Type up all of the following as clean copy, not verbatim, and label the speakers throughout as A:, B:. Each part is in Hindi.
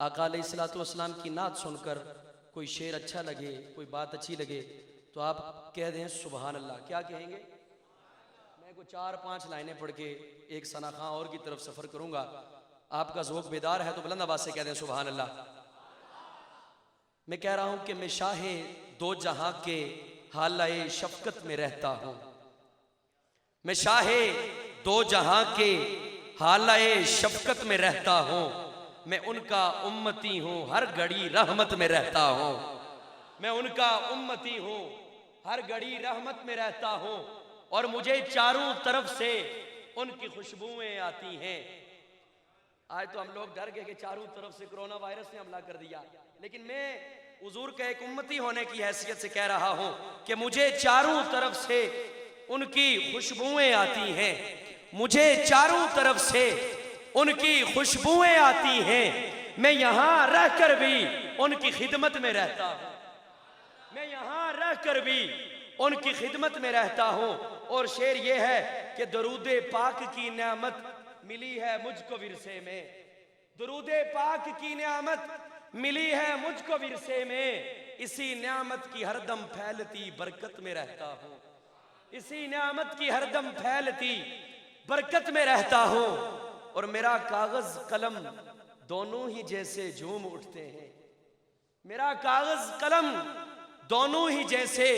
A: आका अलैहिस्सलातु वस्सलाम की नात सुनकर कोई शेर अच्छा लगे, कोई बात अच्छी लगे तो आप कह दें सुबहान अल्लाह। क्या कहेंगे? मैं को 4-5 लाइनें पढ़ के एक सना खां और की तरफ सफ़र करूंगा। आपका ज़ौक़ बेदार है तो बुलंद आवाज़ से कह दें सुबहान अल्लाह। मैं कह रहा हूं कि मैं शाहे दो जहां के हालाए शफ़क़त में रहता हूं। मैं शाहे दो जहां के हालाए शफ़क़त में रहता हूं। मैं उनका उम्मती हूं, हर घड़ी रहमत में रहता हूं। मैं उनका उम्मती हूं, हर घड़ी रहमत में रहता हूं। और मुझे चारों तरफ से उनकी खुशबुएं आती हैं। आज तो हम लोग डर गए कि चारों तरफ से कोरोना वायरस ने हमला कर दिया, लेकिन मैं हुजूर के एक उम्मती होने की हैसियत से कह रहा हूं कि मुझे चारों तरफ से उनकी खुशबुएं आती हैं। मुझे चारों तरफ से उनकी खुशबुएं आती हैं। मैं यहां रहकर भी उनकी खिदमत में रहता हूं। मैं यहां रहकर भी उनकी खिदमत में रहता हूं। और शेर ये है कि दरूदे पाक की नेमत मिली है मुझको विरसे में। दरूदे पाक की नेमत मिली है मुझको विरसे में। इसी नेमत की हरदम फैलती बरकत में रहता हूं। इसी नेमत की हरदम फैलती बरकत में रहता हूं। और मेरा कागज कलम दोनों ही जैसे झूम उठते हैं। मेरा कागज कलम दोनों ही जैसे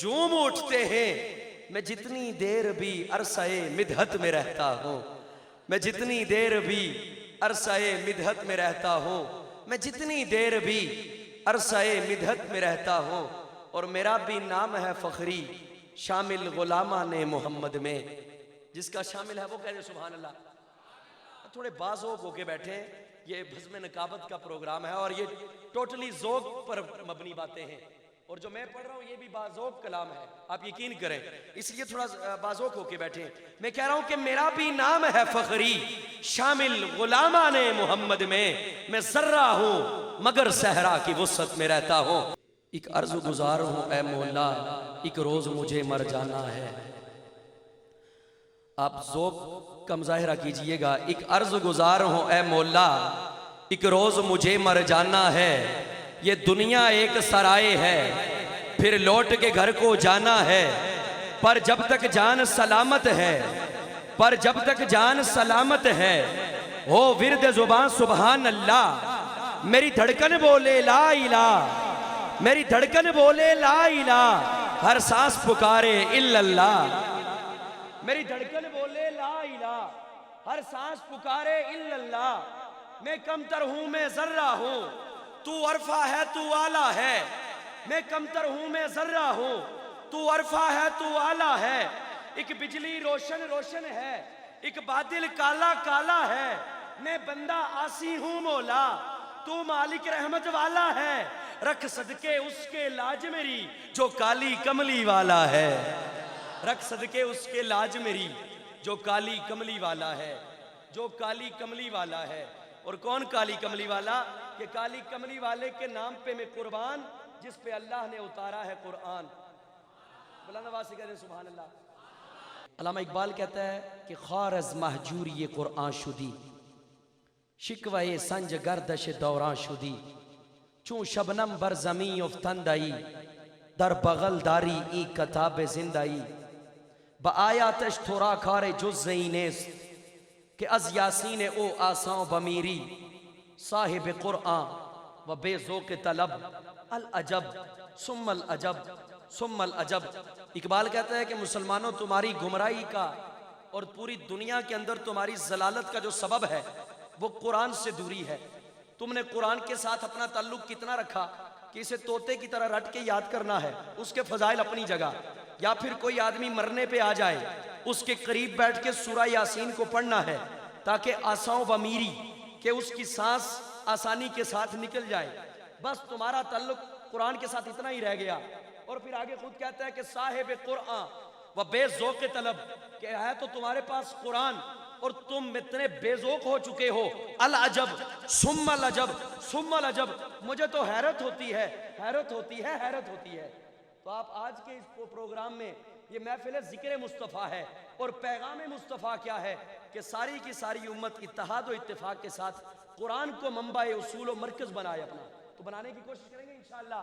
A: झूम उठते हैं। मैं जितनी देर भी अरसाए मिदहत में रहता हूं। मैं जितनी देर भी अरसाए मिदहत में रहता हूं। मैं जितनी देर भी अरसाए मिदहत में रहता हूं। और मेरा भी नाम है फखरी शामिल गुलामा ने मोहम्मद में। जिसका शामिल है वो कह दे सुभान अल्लाह। थोड़े बाज़ोक होके बैठे, ये भस्म नकाबत का प्रोग्राम है और ये टोटली ज़ौक़ पर मबनी बातें हैं। और जो मैं पढ़ रहा हूँ ये भी बाज़ौक़ कलाम है, आप यकीन करें, इसलिए थोड़ा बाज़ौक़ होके बैठे। मैं कह रहा हूँ कि मेरा भी नाम है फखरी शामिल गुलामा ने मोहम्मद में। मैं ज़र्रा हूँ मगर सहरा की वुसअत में रहता हूँ। एक अर्ज़ गुज़ार हूँ ए मौला, एक रोज़ मुझे मर जाना है। आप ज़ौक़ का मुज़ाहिरा कीजिएगा। एक अर्ज़ गुज़ार हूँ ए मौला, एक रोज़ मुझे मर जाना है। ये दुनिया एक सराय है, फिर लौट के घर को जाना है। पर जब तक जान सलामत है, पर जब तक जान सलामत है, हो विर्द ज़ुबान सुबहान अल्लाह। मेरी धड़कन बोले ला इलाह, मेरी धड़कन बोले ला इलाह। हर सांस पुकारे इल्लल्लाह। मेरी धड़कन बोले ला इलाह, हर सांस पुकारे इल्लल्लाह। मैं कमतर हूं, मैं ज़र्रा हूं, तू अरफा है तू आला है। मैं कमतर हूं, मैं ज़र्रा हूं, तू अरफा है तू आला है। एक बिजली रोशन रोशन है, एक बादल काला काला है। मैं बंदा आसी हूं मौला, तू मालिक रहमत वाला है। रख सदके उसके लाज मेरी जो काली कमली वाला है। रख सदके उसके लाज मेरी जो काली कमली वाला है। जो काली कमली वाला है। और कौन काली कमली वाला? कि काली कमली वाले के नाम पे मैं कुर्बान, जिस पे अल्लाह ने उतारा है कुरान। बुलंद आवाज़ से कह दे सुभान अल्लाह। अल्लामा इकबाल कहता है कि खारज महजूर ये कुरान शुदी, शिकवाए संज गर्दश दौरान शुदी। चूं शबनम बर जमी उफ्तंदाई, दर बगल दारी ई कताब जिंदाई। बआयातश थोड़ा खारे जुज़्ज़ईनेस कि अज यासीन ओ आसां बमीरी। साहिब कुरआन व बेज़ौक़ तलब अल अजब सुम्मल अजब सुम्मल अजब। इकबाल कहता है कि मुसलमानों, तुम्हारी गुमराही का और पूरी दुनिया के अंदर तुम्हारी जलालत का जो सबब है वो कुरान से दूरी है। तुमने कुरान के साथ अपना ताल्लुक कितना रखा कि इसे तोते की तरह रट के याद करना है, उसके फजाइल अपनी जगह। या फिर कोई आदमी मरने पे आ जाए, उसके करीब बैठ के सूरा यासीन को पढ़ना है ताकि आसाओं बमीरी के उसकी सांस आसानी के साथ निकल जाए। बस तुम्हारा ताल्लुक कुरान के साथ इतना ही रह गया। और फिर आगे खुद कहता है कि साहिब कुरान व बेज़ौक़ तलब, कि है तो तुम्हारे पास कुरान और तुम इतने बेज़ौक़ हो चुके हो। अल अजब सुम्मल अजब सुम्मल अजब। मुझे तो हैरत होती है, हैरत होती है, हैरत होती है। तो आप आज के इस प्रोग्राम में ये महफिल ज़िक्र मुस्तफ़ा है और पैगाम मुस्तफ़ा क्या है कि सारी की सारी उम्मत इत्तेहाद और इत्तेफाक के साथ कुरान को मंबा उसूल व मरकज बनाए अपना, तो बनाने की कोशिश करेंगे इंशाअल्लाह।